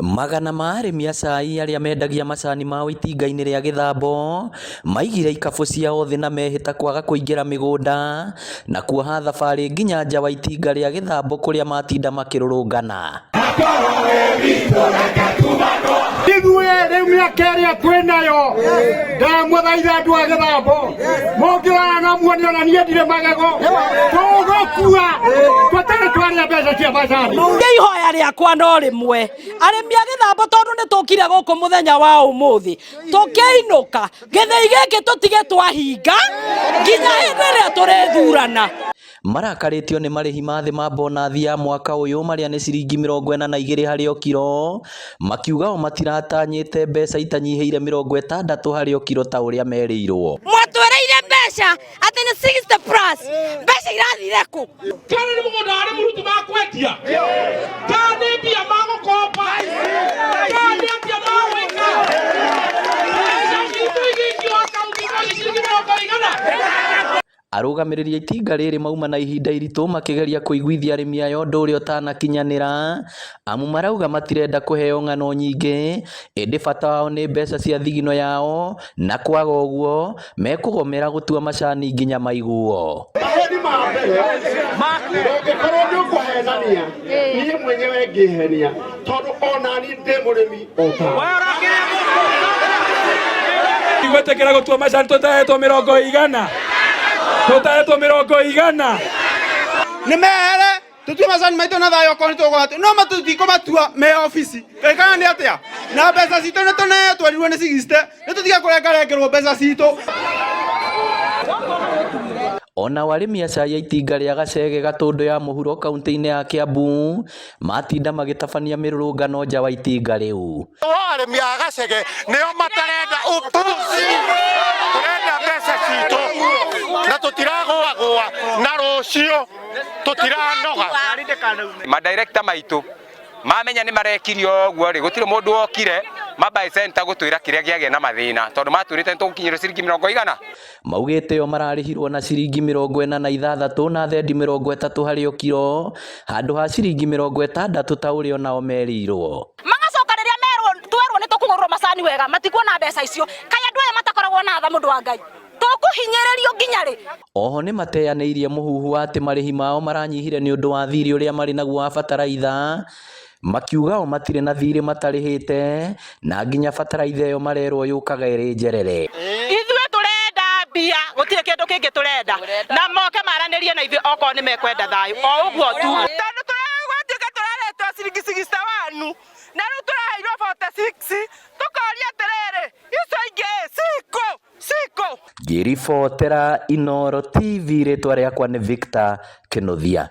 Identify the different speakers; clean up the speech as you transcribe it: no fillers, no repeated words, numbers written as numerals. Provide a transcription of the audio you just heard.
Speaker 1: Magana ma arĩmi a cai arĩa mendagia macani mao itinga-inĩ rĩa Gĩthambo maigire ikabũ ciao thĩ na mehĩta kwaga kũingĩra mĩgũnda na kuoha thabarĩ nginya nja wa itinga rĩa Gĩthambo kũrĩa matinda makĩrũrũngana.
Speaker 2: Ithuĩ rĩu mĩaka ĩrĩa twĩnayo ndamũthaitha andũ a Gĩthambo mũngĩrora na muone ona niĩ ndirĩ magego tũgũkua tũtarĩ twarĩa mbeca cia macani.
Speaker 3: Ihoya rĩakwa no rĩmwe, arĩmi a Gĩthambo tondũ nĩ tũkire gũkũ mũthenya wa ũmũthĩ tũkĩinũka gĩthĩi gĩkĩ tũtige twahinga nginya hĩndĩ ĩrĩa tũrĩthurana.
Speaker 1: Marakarĩtio nĩ marĩhi ma thĩ ma bonathi ya mwaka ũyũ marĩa nĩ ciringi 42 harĩ o kiro, makiuga o matiratanyĩte mbeca itanyihĩire 60 harĩ o kiro ta ũrĩa merĩirwo.
Speaker 3: Mwatwereire mbeca atĩ nĩ 60 plus, mbeca irathire kũ?
Speaker 4: Kana nĩ mũgũnda harĩ mũruti ma kwendia, kana nĩ mbia ma gũkomba, kana nĩ mbia ma gwĩka
Speaker 1: arũgamĩrĩri itinga rĩrĩ mauma na ihinda iritũ makĩgeria kũiguithia arĩmi ayo ũndũ ũrĩa ũtanakinyanĩra, amu marauga matirenda kũheo ng'ano nyingĩ, ĩndĩ bata wao nĩ mbeca cia thigino yao, na kwaga ũguo mekũgomera gũtua macani nginya maiguo.
Speaker 2: Maheni ma mbere ũngĩkorwo nĩ ũkũhenania niĩ mwenyewe ngĩhenia tondũ ona niĩ ndĩ mũrĩmi
Speaker 5: gwĩtĩkĩra gũtua macani tũtahetwo 100 tũtahetwo 100
Speaker 6: nĩ mehere tũtue macani maitũ na thayũ okorwo nĩ tũgwatĩ no matũtiko matua me ofici kana nĩ atĩa na mbeca citũ nĩ tũnetwerirwo nĩ 60 nĩ tũtiga kũrengarengerwo mbeca citũ.
Speaker 1: Ona arĩmi a cai a itinga rĩa Gacege Gatũndũ ya mũhuro kaunti-inĩ ya Kiambu matinda magĩtabania mĩrũrũngano nja wa itinga rĩu.
Speaker 2: arĩmi a Gacege nĩo matarenda ũpuci, tũrenda mbeca citũ na tũtiragũagũa na rũciũ tũtiranoga.
Speaker 7: Madirekta maitũ mamenya nĩ marekirio ũguo rĩ gũtirĩ mũndũ wokire mabai center gũtwĩra kĩrĩa gĩagĩa na mathĩna tondũ matwĩrĩte tũkinyĩrwo ciringi 100.
Speaker 1: Maugĩte o mararĩhirwo na ciringi 46 na thendi 30 harĩ o kiro handũ ha ciringi 60 ta ũrĩa nao merirwo.
Speaker 3: Magacoka rĩrĩa twerwo nĩ tũkũgũrĩrwo macani wega matikuona mbeca icio kaĩ andũ aya matakoragwo na tha mũndũ wa Ngai tũkũhinyĩrĩrio nginya rĩ.
Speaker 1: Oho nĩ mateanĩirie mũhuhu wa atĩ marĩhi mao maranyihire nĩ ũndũ wa thirĩ ũrĩa marĩ naguo wa bataraitha, makiuga o matirĩ na thirĩ matarĩhĩte na nginya bataraitha ĩyo marerwo yũkaga ĩrĩ njerere.
Speaker 3: Ithuĩ tũrenda mbia gũtirĩ kĩndũ kĩngĩ tũrenda na moke maranĩrie na ithuĩ okorwo nĩ mekwenda thayũ o ũguo tu. Tondũ tũragwatuĩka tũraretwo ciringi 61 na rĩu tũraheirwo 46 tũkoria atĩrĩrĩ icio ingĩ ciko.
Speaker 1: Ngĩribotera Inooro TV, rĩtwa rĩakwa nĩ Victor Kĩnuthia.